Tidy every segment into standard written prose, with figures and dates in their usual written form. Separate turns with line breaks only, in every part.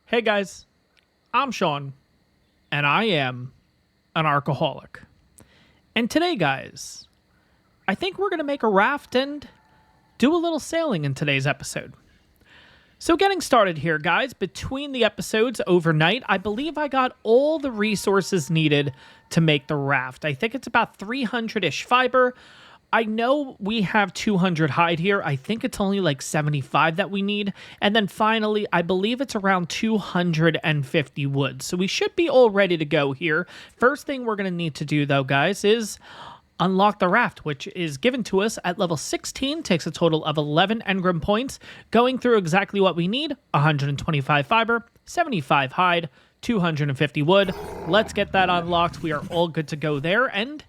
Hey guys, I'm Sean, and I am an ARKaholic. And today, guys, I think we're going to make a raft and do a little sailing in today's episode. So getting started here, guys, between the episodes overnight, I believe I got all the resources needed to make the raft. I think it's about 300-ish fiber. I know we have 200 hide here. I think it's only like 75 that we need. And then finally, I believe it's around 250 wood. So we should be all ready to go here. First thing we're going to need to do, though, guys, is unlock the raft, which is given to us at level 16. Takes a total of 11 engram points. Going through exactly what we need: 125 fiber, 75 hide, 250 wood. Let's get that unlocked. We are all good to go there. And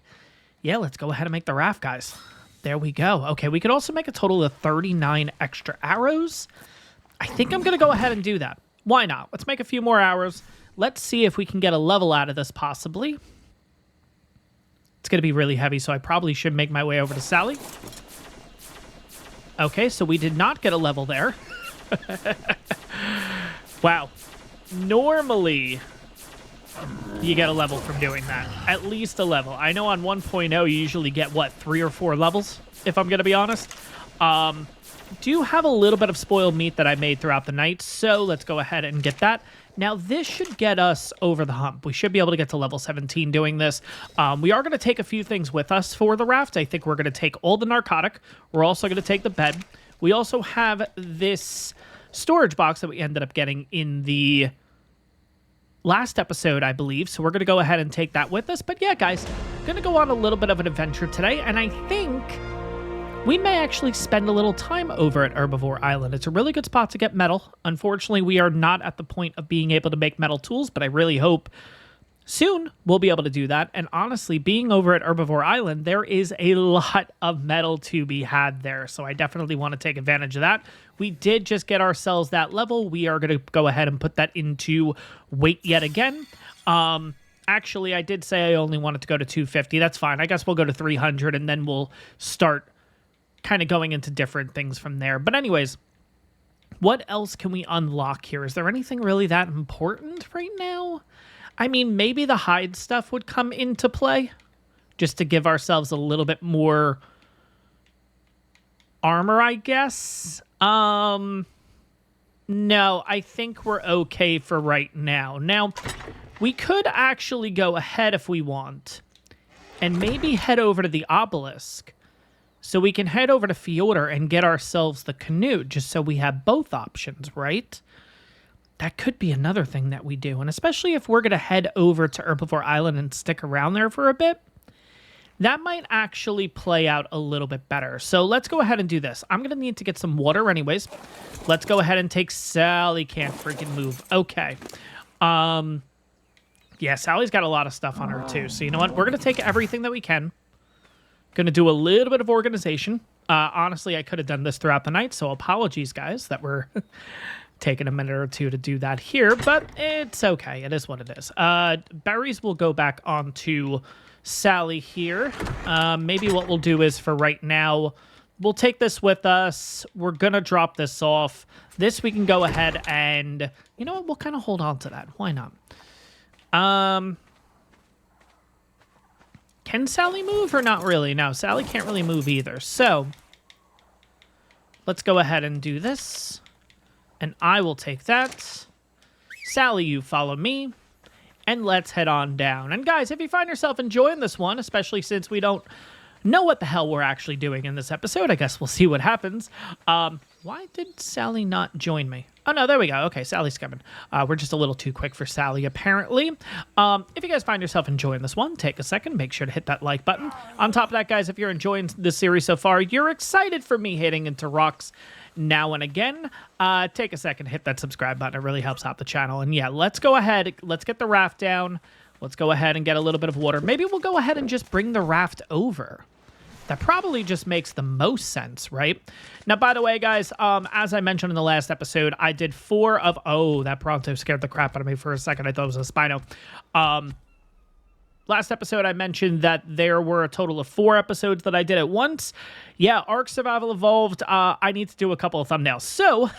yeah, let's go ahead and make the raft, guys. There we go. Okay, we could also make a total of 39 extra arrows. I think I'm going to go ahead and do that. Why not? Let's make a few more arrows. Let's see if we can get a level out of this, possibly. It's going to be really heavy, so I probably should make my way over to Sally. Okay, so we did not get a level there. Wow. Normally, you get a level from doing that. At least a level. I know on 1.0 you usually get, what, 3 or 4 levels, if I'm going to be honest. Do have a little bit of spoiled meat that I made throughout the night, so let's go ahead and get that. Now, this should get us over the hump. We should be able to get to level 17 doing this. We are going to take a few things with us for the raft. I think we're going to take all the narcotic. We're also going to take the bed. We also have this storage box that we ended up getting in the last episode, I believe, so we're going to go ahead and take that with us. But yeah, guys, going to go on a little bit of an adventure today, and I think we may actually spend a little time over at Herbivore Island. It's a really good spot to get metal. Unfortunately, we are not at the point of being able to make metal tools, but I really hope soon we'll be able to do that. And honestly, being over at Herbivore Island, there is a lot of metal to be had there, so I definitely want to take advantage of that. We did just get ourselves that level. We are going to go ahead and put that into weight yet again. Actually, I did say I only wanted to go to 250. That's fine. I guess we'll go to 300, and then we'll start kind of going into different things from there. But anyways, what else can we unlock here? Is there anything really that important right now? I mean, maybe the hide stuff would come into play just to give ourselves a little bit more armor, I guess. No, I think we're okay for right now. Now, we could actually go ahead if we want and maybe head over to the obelisk. So we can head over to Fjordur and get ourselves the canoe, just so we have both options, right? That could be another thing that we do. And especially if we're going to head over to Herbivore Island and stick around there for a bit, that might actually play out a little bit better. So let's go ahead and do this. I'm going to need to get some water anyways. Let's go ahead and take Sally. Can't freaking move. Okay. Yeah, Sally's got a lot of stuff on her too. So you know what? We're going to take everything that we can. Going to do a little bit of organization. Honestly, I could have done this throughout the night, so apologies, guys, that we're taking a minute or two to do that here, but it's okay. It is what it is. Berries will go back onto Sally here. Maybe what we'll do is, for right now, we'll take this with us. We're going to drop this off. This we can go ahead and, you know what, we'll kind of hold on to that. Why not? Can Sally move or not really? No, Sally can't really move either. So let's go ahead and do this. And I will take that. Sally, you follow me. And let's head on down. And guys, if you find yourself enjoying this one, especially since we don't know what the hell we're actually doing in this episode, I guess we'll see what happens. Why did Sally not join me? Oh, no, there we go. Okay, Sally's coming. We're just a little too quick for Sally, apparently. If you guys find yourself enjoying this one, take a second. Make sure to hit that like button. On top of that, guys, if you're enjoying this series so far, you're excited for me hitting into rocks now and again, take a second, hit that subscribe button. It really helps out the channel. And yeah, let's go ahead. Let's get the raft down. Let's go ahead and get a little bit of water. Maybe we'll go ahead and just bring the raft over. That probably just makes the most sense, right? Now, by the way, guys, as I mentioned in the last episode, I did 4 of... Oh, that Pronto scared the crap out of me for a second. I thought it was a Spino. last episode I mentioned that there were a total of 4 episodes that I did at once. Yeah, ARK Survival Evolved, I need to do a couple of thumbnails. So,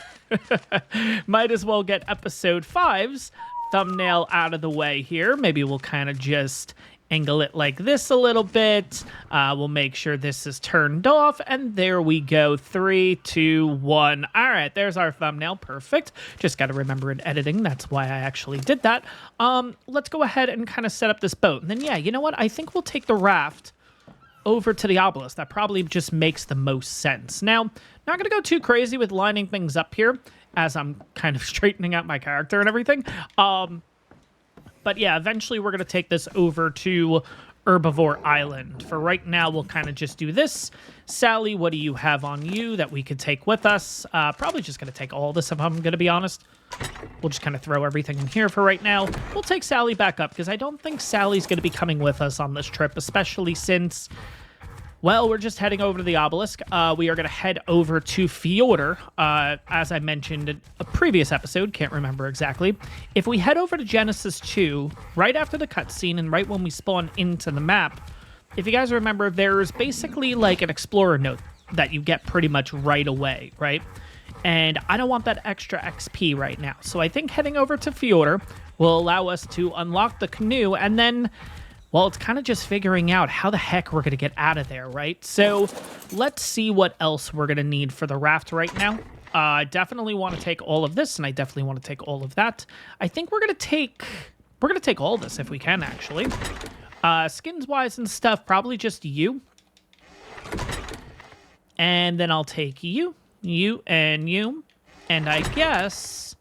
might as well get episode 5's thumbnail out of the way here. Maybe we'll kind of just angle it like this a little bit. We'll make sure this is turned off, and there we go. 3, 2, 1. All right, there's our thumbnail. Perfect. Just got to remember in editing, that's why I actually did that. Let's go ahead and kind of set up this boat. And then, yeah, you know what? I think we'll take the raft over to the obelisk. That probably just makes the most sense. Now, not going to go too crazy with lining things up here as I'm kind of straightening out my character and everything. But yeah, eventually we're going to take this over to Herbivore Island. For right now, we'll kind of just do this. Sally, what do you have on you that we could take with us? Probably just going to take all this if I'm going to be honest. We'll just kind of throw everything in here for right now. We'll take Sally back up because I don't think Sally's going to be coming with us on this trip, especially since, well, we're just heading over to the obelisk. We are going to head over to Fjordur, as I mentioned in a previous episode. Can't remember exactly. If we head over to Genesis 2, right after the cutscene and right when we spawn into the map, if you guys remember, there's basically like an explorer note that you get pretty much right away, right? And I don't want that extra XP right now. So I think heading over to Fjordur will allow us to unlock the canoe, and then, well, it's kind of just figuring out how the heck we're going to get out of there, right? So let's see what else we're going to need for the raft right now. I definitely want to take all of this, and I definitely want to take all of that. I think we're going to take all this if we can, actually. Skins-wise and stuff, probably just you. And then I'll take you, and you. And I guess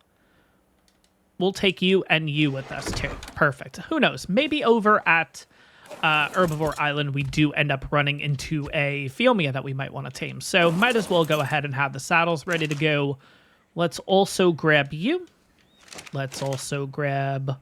we'll take you and you with us, too. Perfect. Who knows? Maybe over at Herbivore Island, we do end up running into a Phiomia that we might want to tame. So might as well go ahead and have the saddles ready to go. Let's also grab you. Let's also grab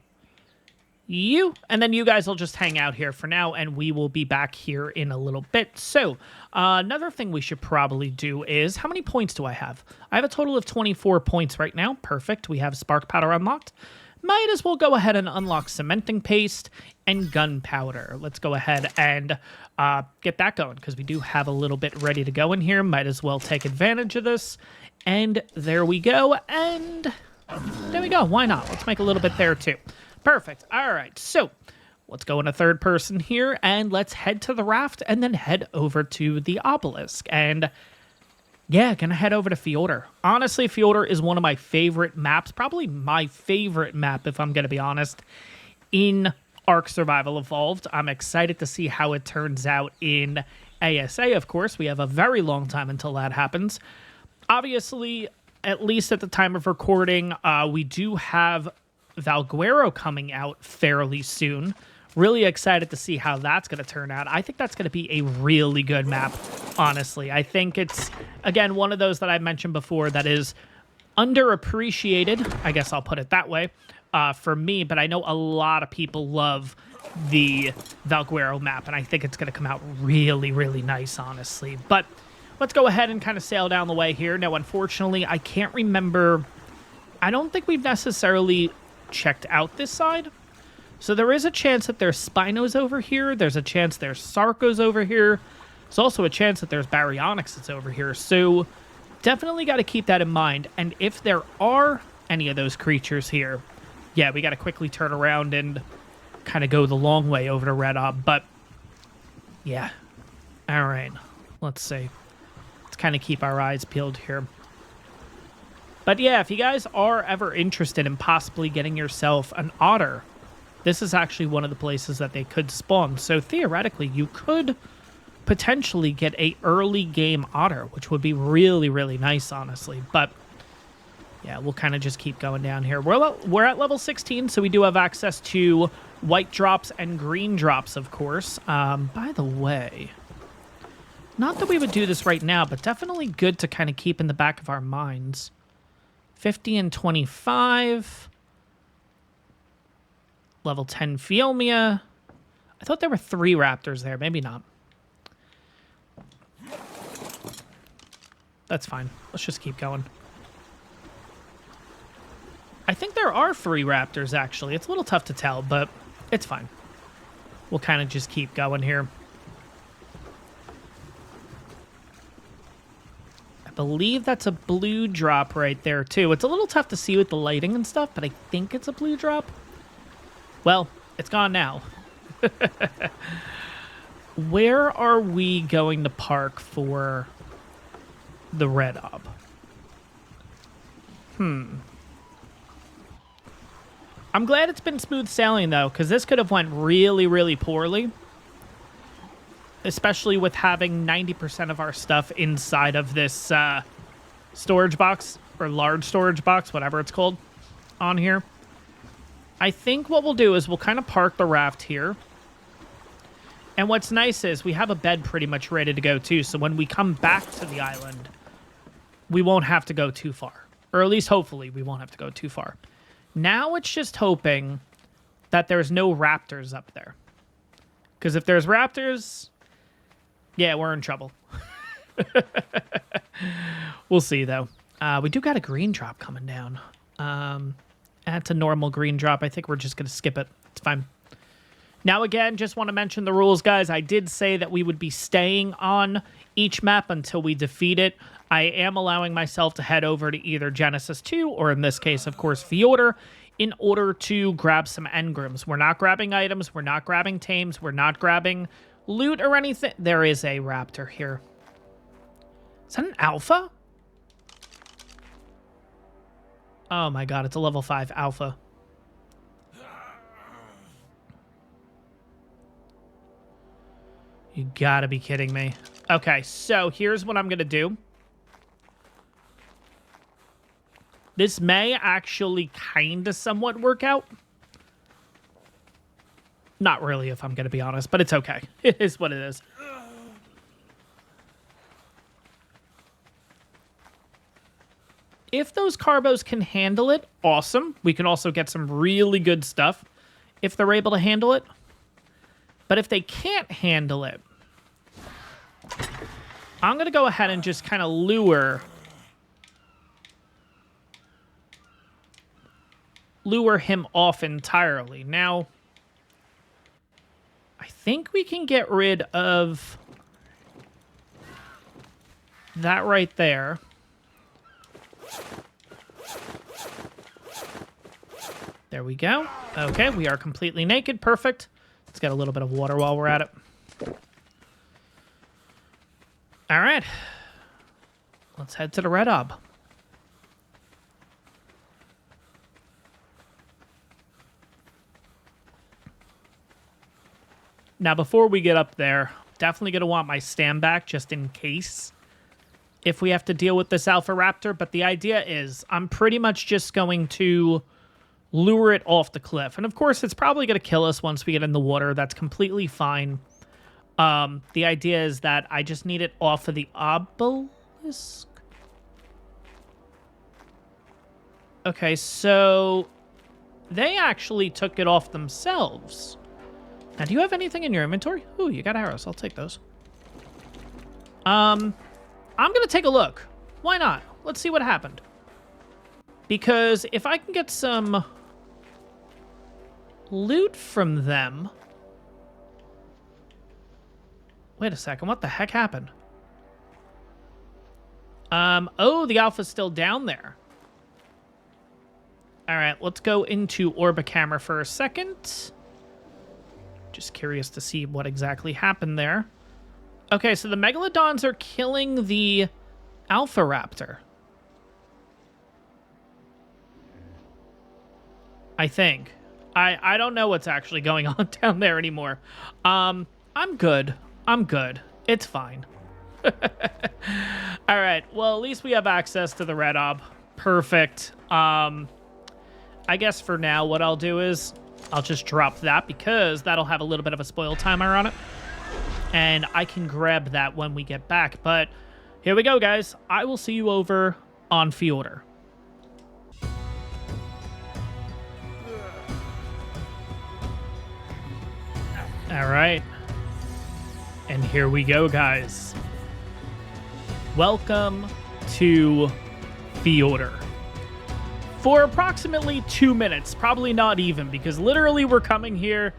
you. And then you guys will just hang out here for now, and we will be back here in a little bit. So another thing we should probably do is, how many points do I have? I have a total of 24 points right now. Perfect. We have spark powder unlocked. Might as well go ahead and unlock cementing paste and gunpowder. Let's go ahead and get that going, because we do have a little bit ready to go in here. Might as well take advantage of this. And there we go. And there we go. Why not? Let's make a little bit there too. Perfect. All right. So let's go in a third person here, and let's head to the raft and then head over to the obelisk. And yeah, gonna head over to Fjordur. Honestly, Fjordur is one of my favorite maps, probably my favorite map, if I'm gonna be honest, in ARK Survival Evolved. I'm excited to see how it turns out in ASA, of course. We have a very long time until that happens. Obviously, at least at the time of recording, we do have Valguero coming out fairly soon. Really excited to see how that's going to turn out. I think that's going to be a really good map, honestly. I think it's, again, one of those that I mentioned before that is underappreciated, I guess I'll put it that way, for me, but I know a lot of people love the Valguero map, and I think it's going to come out really, really nice, honestly. But let's go ahead and kind of sail down the way here. Now, unfortunately, I can't remember. I don't think we've necessarily checked out this side. So there is a chance that there's Spinos over here. There's a chance there's Sarcos over here. There's also a chance that there's Baryonyx that's over here. So definitely got to keep that in mind. And if there are any of those creatures here, yeah, we got to quickly turn around and kind of go the long way over to Red Ob. But yeah. All right. Let's see. Let's kind of keep our eyes peeled here. But yeah, if you guys are ever interested in possibly getting yourself an otter, this is actually one of the places that they could spawn. So theoretically, you could potentially get a early game otter, which would be really, really nice, honestly. But yeah, we'll kind of just keep going down here. We're at level 16, so we do have access to white drops and green drops, of course. By the way, not that we would do this right now, but definitely good to kind of keep in the back of our minds. 50 and 25. Level 10 Phiomia. I thought there were 3 raptors there. Maybe not. That's fine. Let's just keep going. I think there are 3 raptors, actually. It's a little tough to tell, but it's fine. we'll kind of just keep going here. I believe that's a blue drop right there, too. It's a little tough to see with the lighting and stuff, but I think it's a blue drop. Well, it's gone now. Where are we going to park for the red ob? I'm glad it's been smooth sailing, though, because this could have went really, really poorly. Especially with having 90% of our stuff inside of this storage box, or large storage box, whatever it's called, on here. I think what we'll do is we'll kind of park the raft here. And what's nice is we have a bed pretty much ready to go, too. So when we come back to the island, we won't have to go too far. Or at least, hopefully, we won't have to go too far. Now it's just hoping that there's no raptors up there. Because if there's raptors, yeah, we're in trouble. We'll see, though. We do got a green drop coming down. That's a normal green drop. I think we're just going to skip it. It's fine. Now, again, just want to mention the rules, guys. I did say that we would be staying on each map until we defeat it. I am allowing myself to head over to either Genesis 2, or in this case, of course, Fjordur, in order to grab some engrams. We're not grabbing items. We're not grabbing tames. We're not grabbing loot or anything. There is a raptor here. Is that an alpha? Oh my god, it's a level 5 alpha. You gotta be kidding me. Okay, so here's what I'm gonna do. This may actually kind of somewhat work out. Not really, if I'm gonna be honest, but it's okay. It is what it is. If those carbos can handle it, awesome. We can also get some really good stuff if they're able to handle it. But if they can't handle it, I'm going to go ahead and just kind of lure him off entirely. Now, I think we can get rid of that right there. There we go. Okay, we are completely naked. Perfect. Let's get a little bit of water while we're at it. All right. Let's head to the red ob. Now, before we get up there, definitely going to want my stand back just in case if we have to deal with this alpha raptor. But the idea is I'm pretty much just going to lure it off the cliff. And of course, it's probably going to kill us once we get in the water. That's completely fine. The idea is that I just need it off of the obelisk. Okay, so they actually took it off themselves. Now, do you have anything in your inventory? Ooh, you got arrows. I'll take those. I'm going to take a look. Why not? Let's see what happened. Because if I can get some loot from them... Wait a second. What the heck happened? Oh, the alpha's still down there. All right, let's go into Orbicamera for a second. Just curious to see what exactly happened there. Okay, so the Megalodons are killing the Alpha Raptor. I think. I don't know what's actually going on down there anymore. I'm good. I'm good. It's fine. All right. Well, at least we have access to the red ob. Perfect. I guess for now, what I'll do is I'll just drop that because that'll have a little bit of a spoil timer on it. And I can grab that when we get back. But here we go, guys. I will see you over on Fjordur. All right. And here we go, guys. Welcome to Fjordur. For approximately 2 minutes, probably not even, because literally we're coming here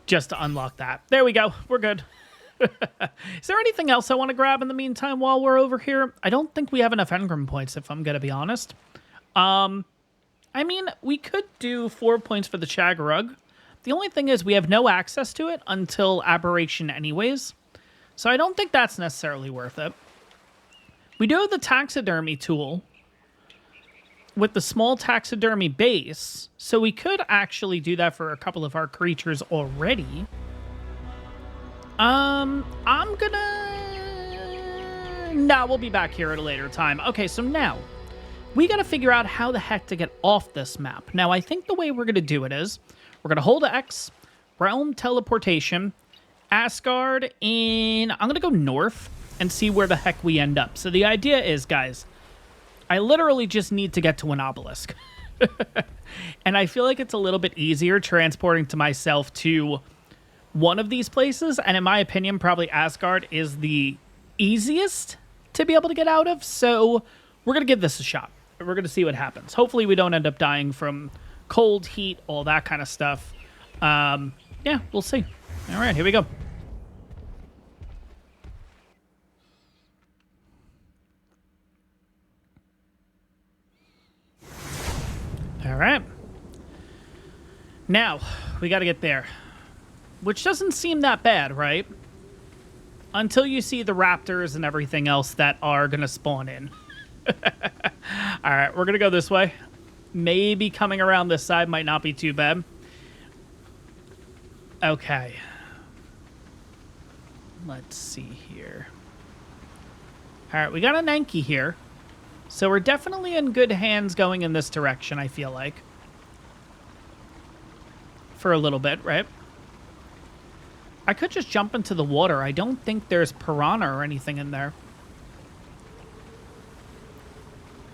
just to unlock that. There we go. We're good. Is there anything else I want to grab in the meantime while we're over here? I don't think we have enough engram points, if I'm going to be honest. I mean, we could do 4 points for the Chagarug. The only thing is we have no access to it until Aberration anyways. So I don't think that's necessarily worth it. We do have the taxidermy tool with the small taxidermy base. So we could actually do that for a couple of our creatures already. I'm gonna... No, we'll be back here at a later time. Okay, so now, we gotta figure out how the heck to get off this map. Now, I think the way we're gonna do it is, we're gonna hold X, Realm Teleportation, Asgard, and I'm gonna go north and see where the heck we end up. So the idea is, guys, I literally just need to get to an obelisk. And I feel like it's a little bit easier transporting to myself to one of these places, and in my opinion, probably Asgard is the easiest to be able to get out of, so we're going to give this a shot. We're going to see what happens. Hopefully we don't end up dying from cold, heat, all that kind of stuff. Yeah, we'll see. All right, here we go. All right. Now, we got to get there. Which doesn't seem that bad, right? Until you see the raptors and everything else that are going to spawn in. All right, we're going to go this way. Maybe coming around this side might not be too bad. Okay. Let's see here. All right, we got an Anki here. So we're definitely in good hands going in this direction, I feel like. For a little bit, right? I could just jump into the water. I don't think there's piranha or anything in there.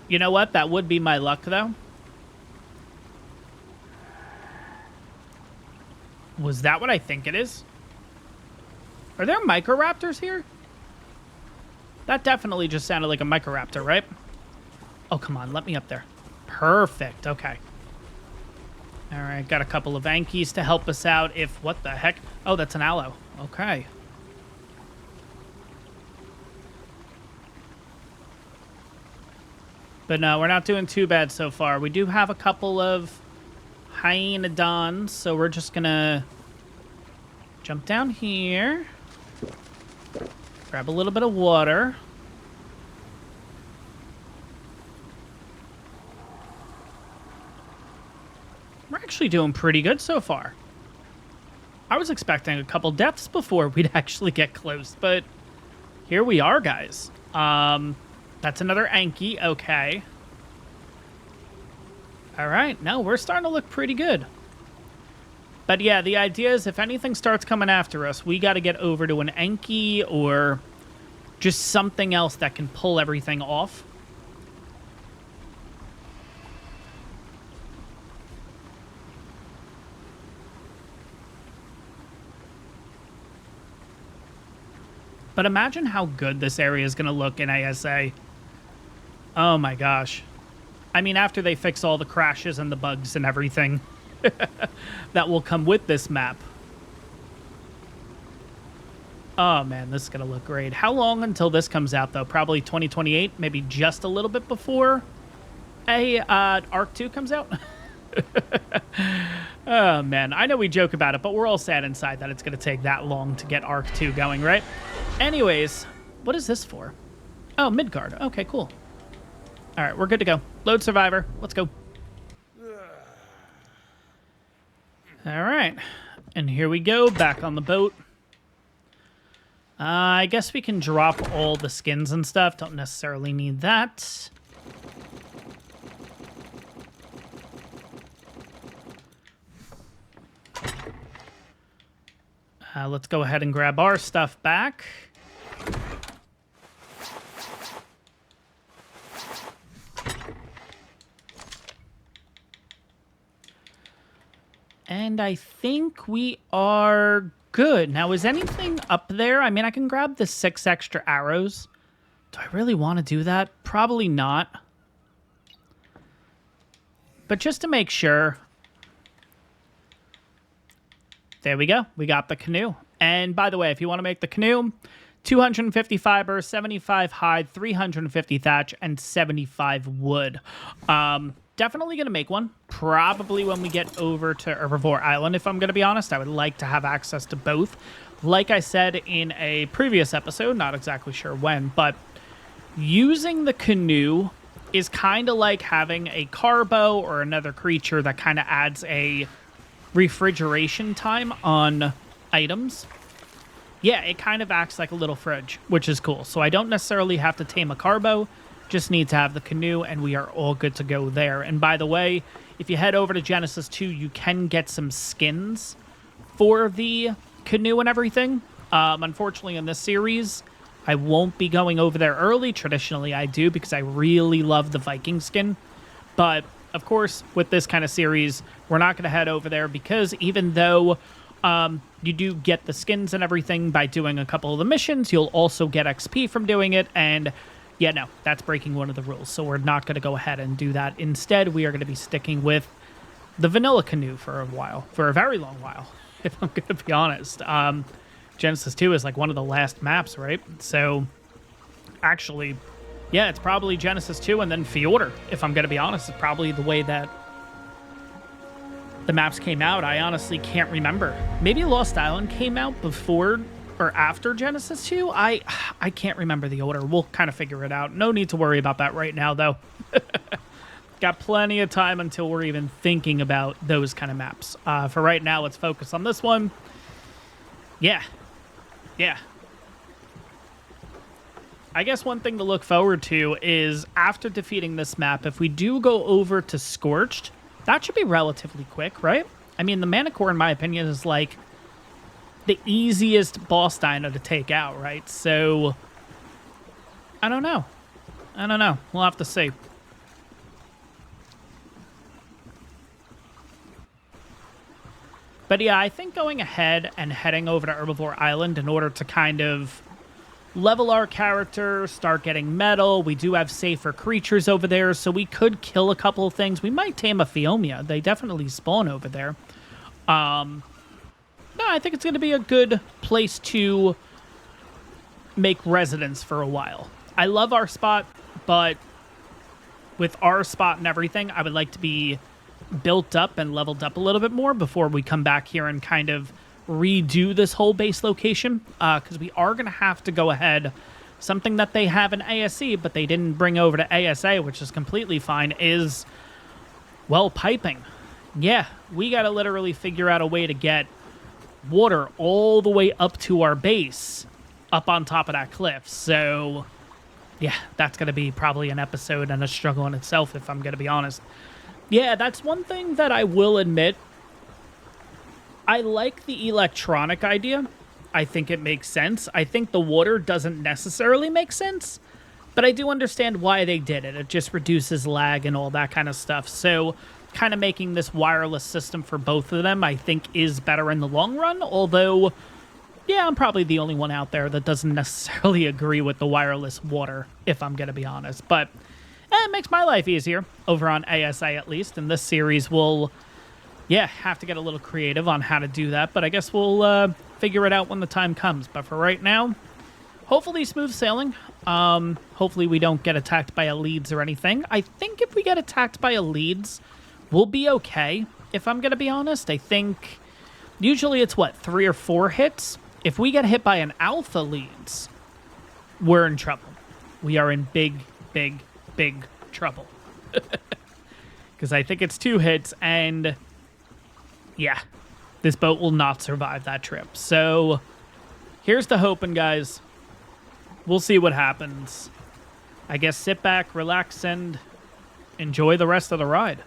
You know what? That would be my luck, though. Was that what I think it is? Are there Microraptors here? That definitely just sounded like a Microraptor, right? Oh, come on. Let me up there. Perfect. Okay. All right. Got a couple of Ankies to help us out if... What the heck? Oh, that's an aloe. Okay. But no, we're not doing too bad so far. We do have a couple of Hyaenodons, so we're just gonna jump down here. Grab a little bit of water. We're actually doing pretty good so far. I was expecting a couple deaths before we'd actually get close, but here we are, guys. That's another Anki. Okay. All right. No, we're starting to look pretty good. But yeah, the idea is if anything starts coming after us, we got to get over to an Anki or just something else that can pull everything off. But imagine how good this area is going to look in ASA. Oh my gosh. I mean, after they fix all the crashes and the bugs and everything that will come with this map. Oh man, this is going to look great. How long until this comes out, though? Probably 2028, maybe just a little bit before ARK 2 comes out? Oh man, I know we joke about it, but we're all sad inside that it's going to take that long to get ARK 2 going, right? Anyways, what is this for? Oh, Midgard. Okay, cool. All right, we're good to go. Load Survivor. Let's go. All right. And here we go, back on the boat. I guess we can drop all the skins and stuff. Don't necessarily need that. Let's go ahead and grab our stuff back. And I think we are good. Now, is anything up there? I mean, I can grab the 6 extra arrows. Do I really want to do that? Probably not. But just to make sure, There we go. We got the canoe. And by the way, if you want to make the canoe, 250 fiber, 75 hide, 350 thatch, and 75 wood. Definitely going to make one. Probably when we get over to Herbivore Island, if I'm going to be honest. I would like to have access to both. Like I said in a previous episode, not exactly sure when, but using the canoe is kind of like having a carbo or another creature that kind of adds a refrigeration time on items. Yeah, it kind of acts like a little fridge, which is cool. So I don't necessarily have to tame a carbo, just need to have the canoe, and we are all good to go there. And by the way, if you head over to Genesis 2, you can get some skins for the canoe and everything. Unfortunately, in this series, I won't be going over there early. Traditionally, I do because I really love the Viking skin. But, of course, with this kind of series, we're not going to head over there because even though you do get the skins and everything by doing a couple of the missions, you'll also get XP from doing it. And, yeah, no, that's breaking one of the rules. So we're not going to go ahead and do that. Instead, we are going to be sticking with the vanilla canoe for a while, for a very long while, if I'm going to be honest. Genesis 2 is like one of the last maps, right? So, actually, yeah, it's probably Genesis 2 and then Fjordur, if I'm going to be honest. It's probably the way that the maps came out. I honestly can't remember. Maybe Lost Island came out before or after Genesis 2? I can't remember the order. We'll kind of figure it out. No need to worry about that right now, though. Got plenty of time until we're even thinking about those kind of maps. For right now, let's focus on this one. Yeah. I guess one thing to look forward to is after defeating this map, if we do go over to Scorched, that should be relatively quick, right? I mean, the Manicore, in my opinion, is like the easiest boss dino to take out, right? So, I don't know. We'll have to see. But yeah, I think going ahead and heading over to Herbivore Island in order to kind of level our character, start getting metal. We do have safer creatures over there, so we could kill a couple of things. We might tame a Phiomia. They definitely spawn over there. No, I think it's going to be a good place to make residence for a while. I love our spot, but with our spot and everything, I would like to be built up and leveled up a little bit more before we come back here and kind of redo this whole base location, because we are going to have to go ahead. Something that they have in ASE, but they didn't bring over to ASA, which is completely fine, is, well, piping. Yeah, we got to literally figure out a way to get water all the way up to our base, up on top of that cliff. So, yeah, that's going to be probably an episode and a struggle in itself, if I'm going to be honest. Yeah, that's one thing that I will admit. I like the electronic idea. I think it makes sense. I think the water doesn't necessarily make sense, but I do understand why they did it. It just reduces lag and all that kind of stuff. So kind of making this wireless system for both of them, I think, is better in the long run. Although, yeah, I'm probably the only one out there that doesn't necessarily agree with the wireless water, if I'm going to be honest. But it makes my life easier over on ASA, at least. And this series will, yeah, have to get a little creative on how to do that. But I guess we'll figure it out when the time comes. But for right now, hopefully smooth sailing. Hopefully we don't get attacked by elites or anything. I think if we get attacked by elites, we'll be okay, if I'm going to be honest. I think usually it's, 3 or 4 hits? If we get hit by an alpha leads, we're in trouble. We are in big trouble. Because I think it's 2 hits, and yeah, this boat will not survive that trip. So here's the hoping, guys. We'll see what happens. I guess sit back, relax, and enjoy the rest of the ride.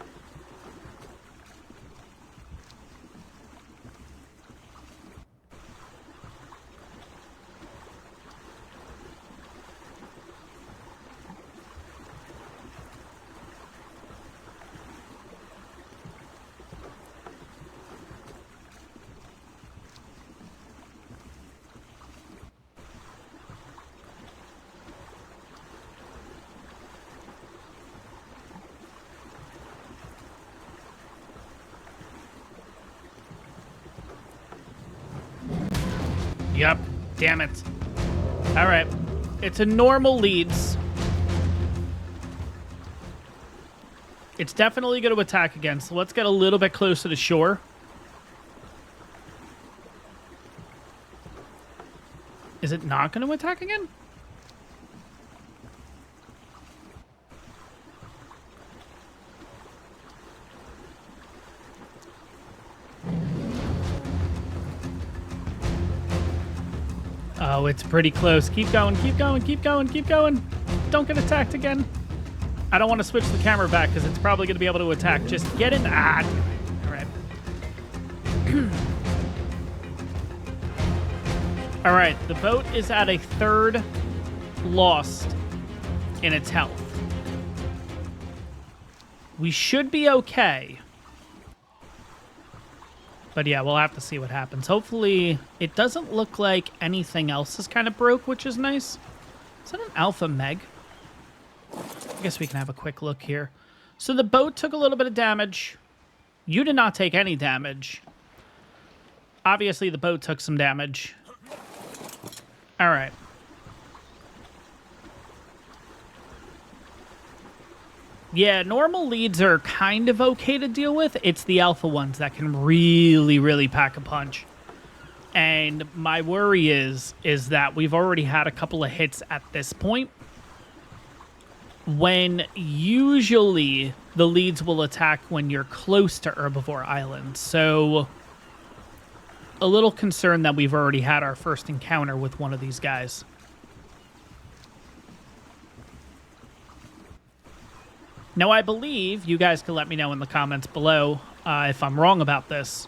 Yep. Damn it. All right. It's a normal leads. It's definitely going to attack again, so let's get a little bit closer to shore. Is it not going to attack again? Oh, it's pretty close. Keep going, keep going, keep going, keep going. Don't get attacked again. I don't want to switch the camera back because it's probably going to be able to attack. Just get in. Ah, all right. All right, the boat is at a third lost in its health. We should be okay. But yeah, we'll have to see what happens. Hopefully, it doesn't look like anything else is kind of broke, which is nice. Is that an alpha meg? I guess we can have a quick look here. So the boat took a little bit of damage. You did not take any damage. Obviously, the boat took some damage. All right. Yeah, normal leads are kind of okay to deal with. It's the alpha ones that can really, really pack a punch. And my worry is that we've already had a couple of hits at this point. When usually the leads will attack when you're close to Herbivore Island. So a little concerned that we've already had our first encounter with one of these guys. Now, I believe, you guys can let me know in the comments below if I'm wrong about this.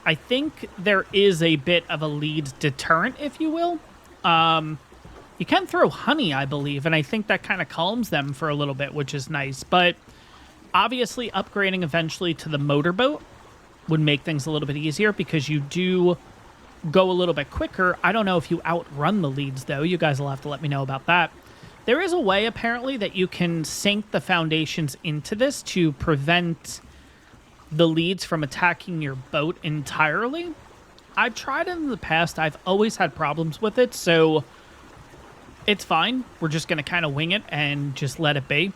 I think there is a bit of a lead deterrent, if you will. You can throw honey, I believe, and I think that kind of calms them for a little bit, which is nice. But obviously, upgrading eventually to the motorboat would make things a little bit easier because you do go a little bit quicker. I don't know if you outrun the leads, though. You guys will have to let me know about that. There is a way, apparently, that you can sink the foundations into this to prevent the leads from attacking your boat entirely. I've tried it in the past. I've always had problems with it, so it's fine. We're just going to kind of wing it and just let it be.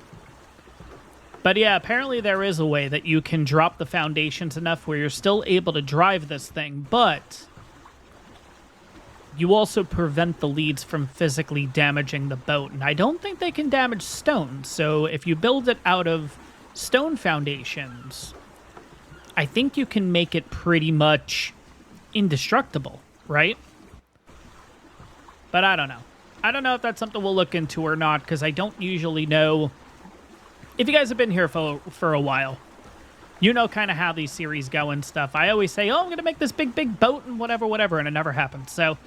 But yeah, apparently there is a way that you can drop the foundations enough where you're still able to drive this thing, but you also prevent the leads from physically damaging the boat. And I don't think they can damage stone. So if you build it out of stone foundations, I think you can make it pretty much indestructible, right? But I don't know. I don't know if that's something we'll look into or not, because I don't usually know. If you guys have been here for a while, you know kind of how these series go and stuff. I always say, oh, I'm going to make this big boat and whatever, and it never happens. So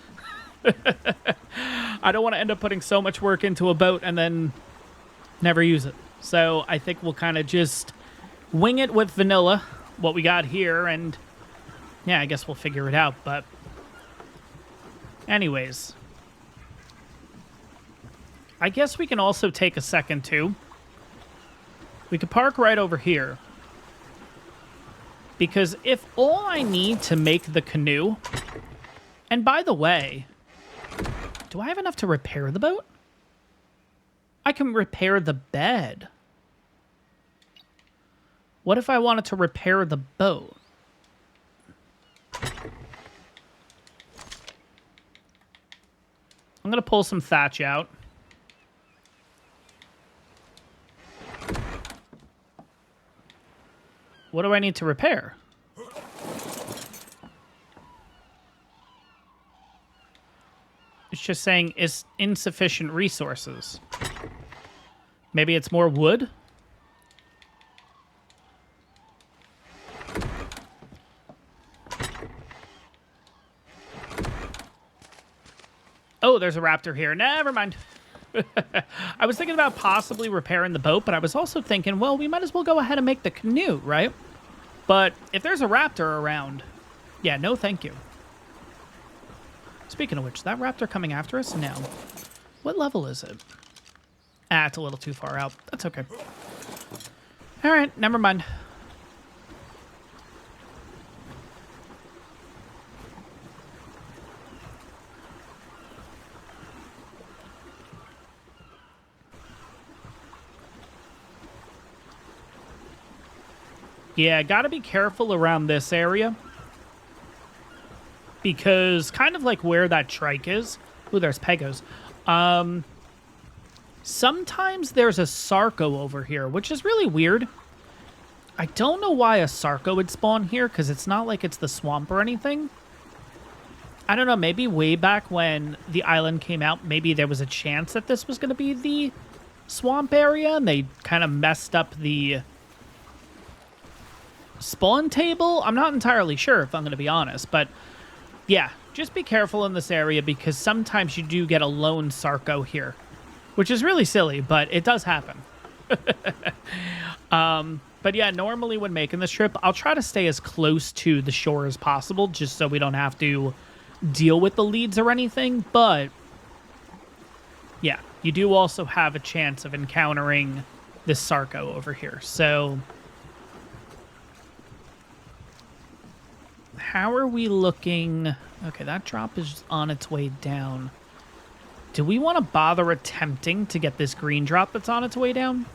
I don't want to end up putting so much work into a boat and then never use it. So I think we'll kind of just wing it with vanilla, what we got here, and yeah, I guess we'll figure it out. But anyways, I guess we can also take a second too. We could park right over here. Because if all I need to make the canoe... And by the way, do I have enough to repair the boat? I can repair the bed. What if I wanted to repair the boat? I'm going to pull some thatch out. What do I need to repair? It's just saying it's insufficient resources. Maybe it's more wood? Oh, there's a raptor here. Never mind. I was thinking about possibly repairing the boat, but I was also thinking, well, we might as well go ahead and make the canoe, right? But if there's a raptor around, yeah, no thank you. Speaking of which, is that raptor coming after us? No. What level is it? Ah, it's a little too far out. That's okay. All right, never mind. Yeah, gotta be careful around this area. Because kind of like where that trike is. Ooh, there's Pegos. Sometimes there's a Sarco over here, which is really weird. I don't know why a Sarco would spawn here, because it's not like it's the swamp or anything. I don't know, maybe way back when the island came out, maybe there was a chance that this was going to be the swamp area, and they kind of messed up the spawn table. I'm not entirely sure, if I'm going to be honest, but yeah, just be careful in this area, because sometimes you do get a lone Sarco here, which is really silly, but it does happen. But yeah, normally when making this trip, I'll try to stay as close to the shore as possible, just so we don't have to deal with the leads or anything. But yeah, you do also have a chance of encountering this Sarco over here. So how are we looking? Okay, that drop is on its way down. Do we want to bother attempting to get this green drop that's on its way down?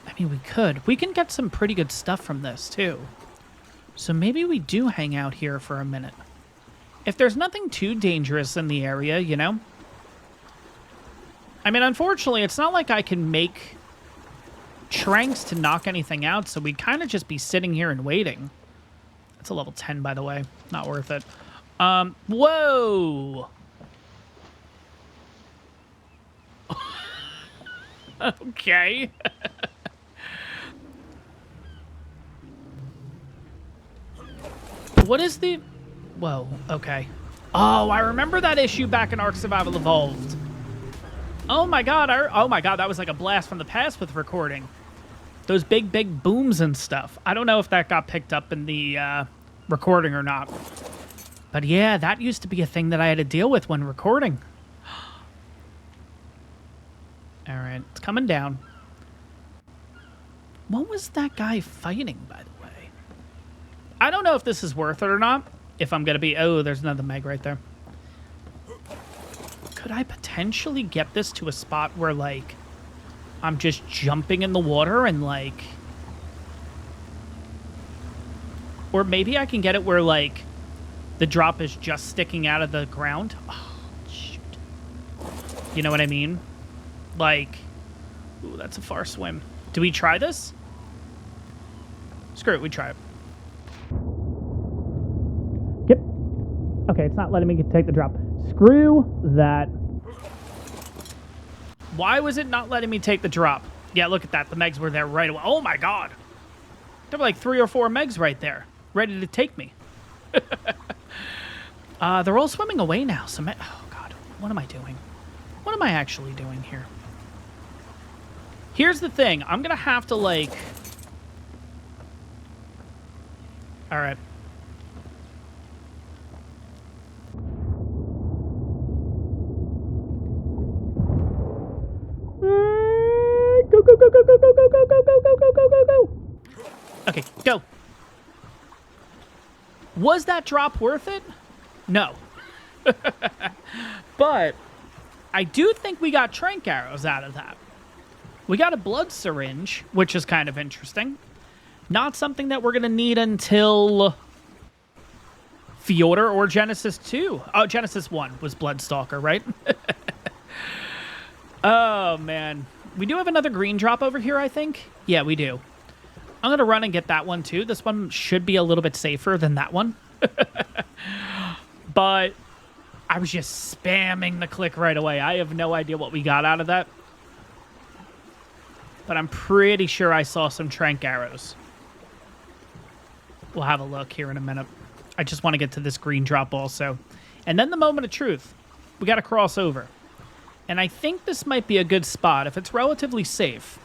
I mean, we could. We can get some pretty good stuff from this, too. So maybe we do hang out here for a minute. If there's nothing too dangerous in the area, you know? I mean, unfortunately, it's not like I can make tranks to knock anything out, so we'd kind of just be sitting here and waiting. That's a level 10, by the way. Not worth it. Whoa! Okay. What is the... Whoa, okay. Oh, I remember that issue back in Ark Survival Evolved. Oh my god, oh my god, that was like a blast from the past with recording. Those big booms and stuff. I don't know if that got picked up in the recording or not. But yeah, that used to be a thing that I had to deal with when recording. Alright, it's coming down. What was that guy fighting, by the way? I don't know if this is worth it or not. If I'm going to be... Oh, there's another Meg right there. Could I potentially get this to a spot where, like, I'm just jumping in the water and, like... Or maybe I can get it where, like, the drop is just sticking out of the ground. Oh, shoot. You know what I mean? Like... Ooh, that's a far swim. Do we try this? Screw it, we try it. Yep. Okay, it's not letting me take the drop. Screw that. Why was it not letting me take the drop? Yeah, look at that. The Megs were there right away. Oh my god. There were like 3 or 4 Megs right there, ready to take me. They're all swimming away now. So, oh god, what am I doing? What am I actually doing here? Here's the thing. I'm gonna have to, like... Alright. Go, go, go, go, go, go, go, go, go, go, go, go, go, go, go. Okay, go. Was that drop worth it? No. But I do think we got trank arrows out of that. We got a blood syringe, which is kind of interesting. Not something that we're going to need until Fjordur or Genesis 2. Oh, Genesis 1 was Bloodstalker, right? Oh, man. We do have another green drop over here, I think. Yeah, we do. I'm going to run and get that one, too. This one should be a little bit safer than that one. But I was just spamming the click right away. I have no idea what we got out of that. But I'm pretty sure I saw some trank arrows. We'll have a look here in a minute. I just want to get to this green drop also. And then the moment of truth. We got to cross over. And I think this might be a good spot. If it's relatively safe,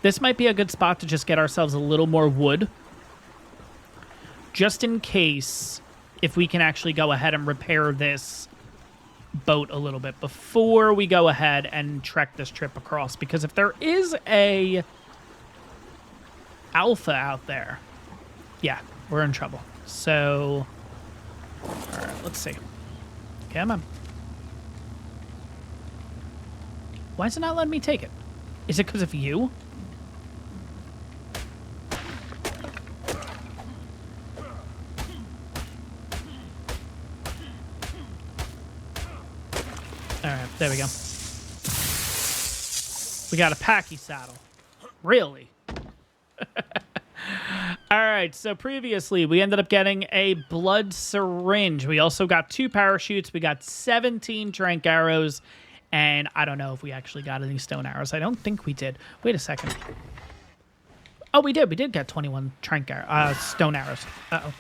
this might be a good spot to just get ourselves a little more wood. Just in case, if we can actually go ahead and repair this boat a little bit before we go ahead and trek this trip across. Because if there is a alpha out there, yeah, we're in trouble. So, all right, let's see. Come on. Why is it not letting me take it? Is it because of you? All right, there we go. We got a packy saddle. Really? All right, so previously we ended up getting a blood syringe. We also got 2 parachutes. We got 17 trank arrows, and I don't know if we actually got any stone arrows. I don't think we did. Wait a second. Oh, we did. We did get 21 trank stone arrows. Uh-oh.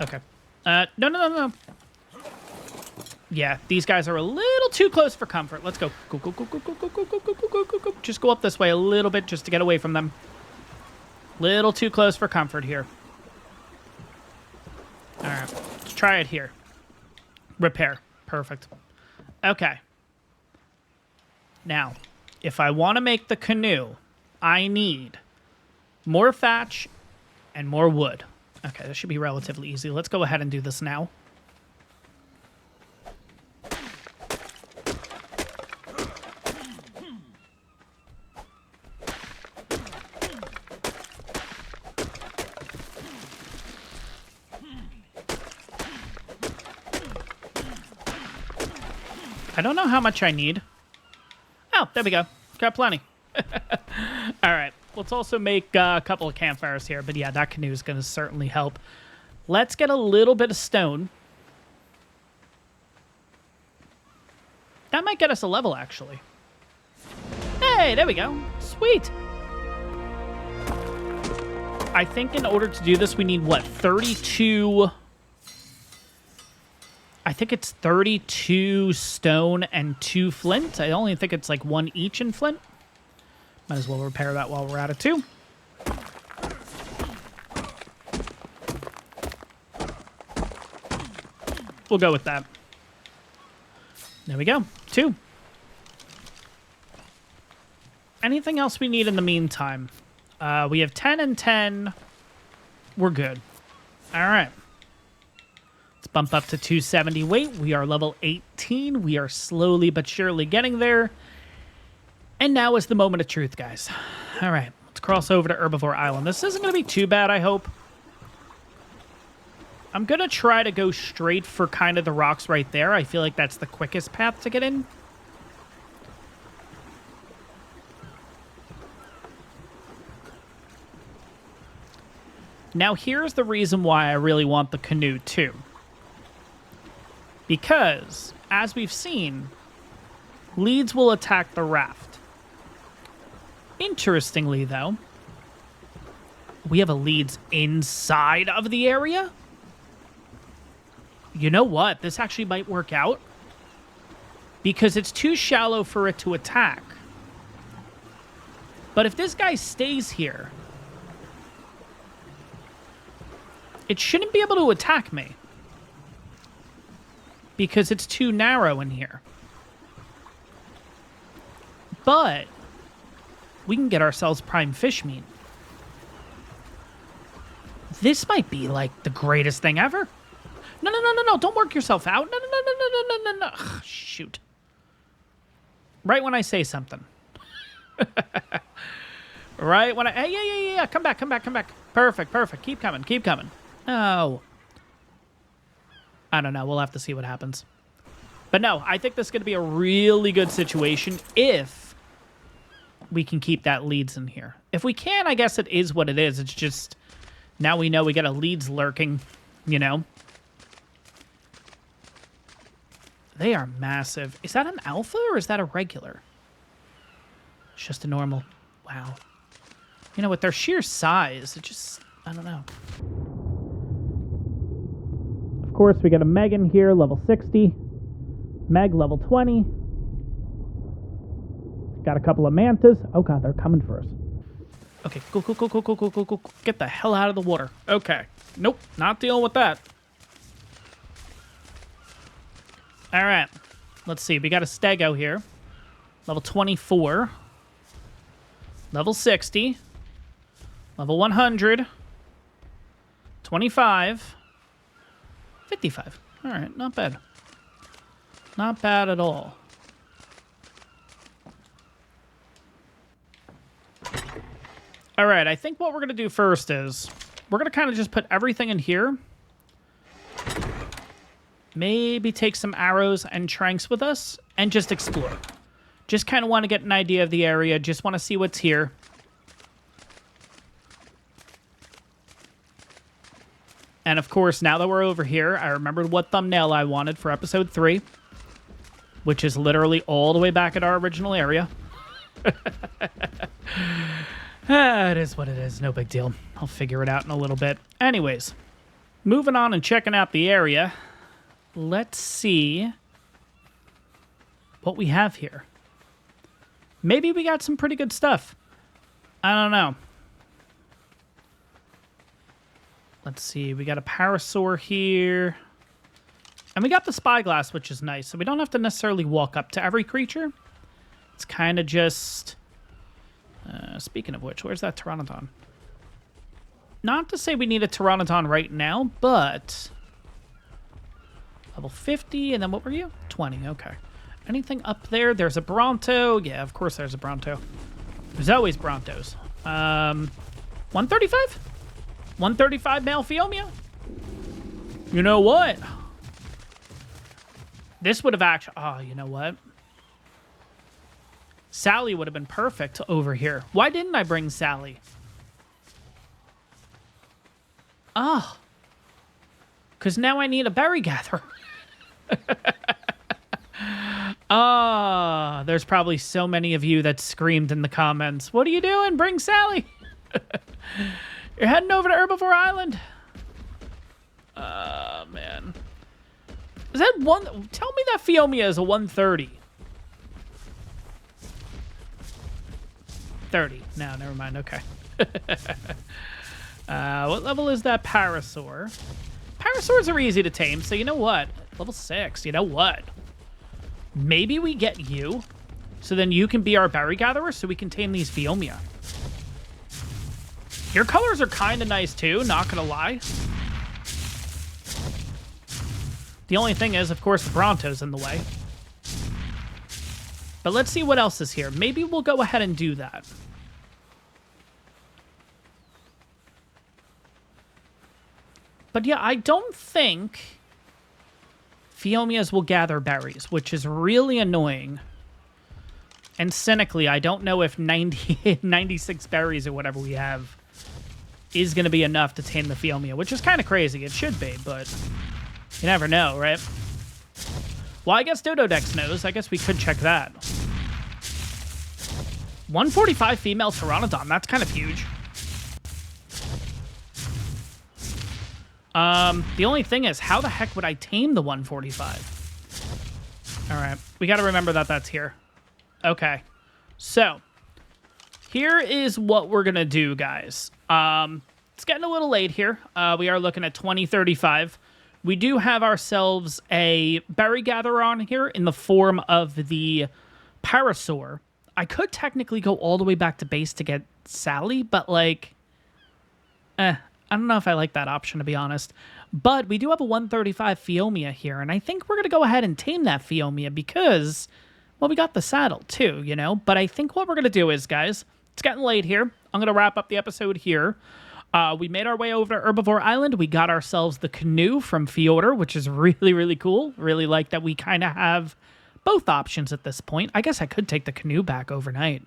Okay. No. Yeah, these guys are a little too close for comfort. Let's go. Go. Just go up this way a little bit just to get away from them. Little too close for comfort here. All right, let's try it here. Repair. Perfect. Okay. Now, if I want to make the canoe, I need more thatch and more wood. Okay, this should be relatively easy. Let's go ahead and do this now. I don't know how much I need. Oh, there we go. Got plenty. All right. Let's also make a couple of campfires here. But yeah, that canoe is going to certainly help. Let's get a little bit of stone. That might get us a level, actually. Hey, there we go. Sweet. I think in order to do this, we need, what, 32... I think it's 32 stone and 2 flint. I only think it's like 1 each in flint. Might as well repair that while we're at it too. We'll go with that. There we go. 2. Anything else we need in the meantime? We have 10 and 10. We're good. All right. Bump up to 270 weight. We are level 18. We are slowly but surely getting there. And now is the moment of truth, guys. All right, let's cross over to Herbivore Island. This isn't going to be too bad, I hope. I'm going to try to go straight for kind of the rocks right there. I feel like that's the quickest path to get in. Now, here's the reason why I really want the canoe, too. Because, as we've seen, leads will attack the raft. Interestingly, though, we have a leads inside of the area. You know what? This actually might work out. Because it's too shallow for it to attack. But if this guy stays here, it shouldn't be able to attack me. Because it's too narrow in here. But we can get ourselves prime fish meat. This might be like the greatest thing ever. No. Don't work yourself out. No. Ugh, shoot. Right when I say something. Right when I... Hey, yeah. Come back. Perfect. Keep coming. No. I don't know. We'll have to see what happens. But no, I think this is going to be a really good situation if we can keep that leads in here. If we can, I guess it is what it is. It's just now we know we got a leads lurking, you know. They are massive. Is that an alpha or is that a regular? It's just a normal. Wow. You know, with their sheer size, it just, I don't know. Of course, we got a Megan here, level 60. Meg, level 20. Got a couple of mantas. Oh, God, they're coming for us. Okay, go. Get the hell out of the water. Okay. Nope, not dealing with that. All right. Let's see. We got a stego here. Level 24. Level 60. Level 100. 25. 55. All right, not bad. Not bad at all. All right, I think what we're going to do first is we're going to kind of just put everything in here. Maybe take some arrows and tranks with us, and just explore. Just kind of want to get an idea of the area. Just want to see what's here. And of course, now that we're over here, I remembered what thumbnail I wanted for episode 3, which is literally all the way back at our original area. It is what it is. No big deal. I'll figure it out in a little bit. Anyways, moving on and checking out the area. Let's see what we have here. Maybe we got some pretty good stuff. I don't know. Let's see. We got a parasaur here. And we got the spyglass, which is nice. So we don't have to necessarily walk up to every creature. It's kind of just... speaking of which, where's that Pteranodon? Not to say we need a Pteranodon right now, but... level 50, and then what were you? 20, okay. Anything up there? There's a Bronto. Yeah, of course there's a Bronto. There's always Brontos. 135? 135 male Phiomia? You know what? This would have actually... oh, you know what? Sally would have been perfect over here. Why didn't I bring Sally? Oh. Because now I need a berry gatherer. Ah, there's probably so many of you that screamed in the comments, what are you doing? Bring Sally. You're heading over to Herbivore Island. Man. Is that one? Tell me that Phiomia is a 130. 30. No, never mind. Okay. What level is that Parasaur? Parasaurs are easy to tame, so you know what? Level 6. You know what? Maybe we get you, so then you can be our berry gatherer, so we can tame these Phiomia. Your colors are kind of nice, too, not gonna lie. The only thing is, of course, the Bronto's in the way. But let's see what else is here. Maybe we'll go ahead and do that. But yeah, I don't think Phiomias will gather berries, which is really annoying. And cynically, I don't know if 96 berries or whatever we have is going to be enough to tame the Phiomia, which is kind of crazy. It should be, but you never know, right? Well, I guess Dododex knows. I guess we could check that. 145 female Pteranodon. That's kind of huge. The only thing is, how the heck would I tame the 145? All right. We got to remember that that's here. Okay. So, here is what we're going to do, guys. It's getting a little late here. We are looking at 2035. We do have ourselves a berry gatherer on here in the form of the Parasaur. I could technically go all the way back to base to get Sally, but like, I don't know if I like that option, to be honest. But we do have a 135 Phiomia here, and I think we're going to go ahead and tame that Phiomia because, well, we got the saddle too, you know? But I think what we're going to do is, guys, it's getting late here. I'm going to wrap up the episode here. We made our way over to Herbivore Island. We got ourselves the canoe from Fyodor, which is really, really cool. Really like that we kind of have both options at this point. I guess I could take the canoe back overnight.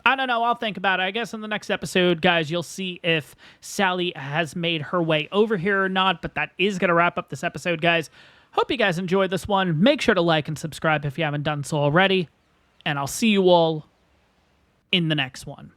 I don't know. I'll think about it. I guess in the next episode, guys, you'll see if Sally has made her way over here or not. But that is going to wrap up this episode, guys. Hope you guys enjoyed this one. Make sure to like and subscribe if you haven't done so already. And I'll see you all in the next one.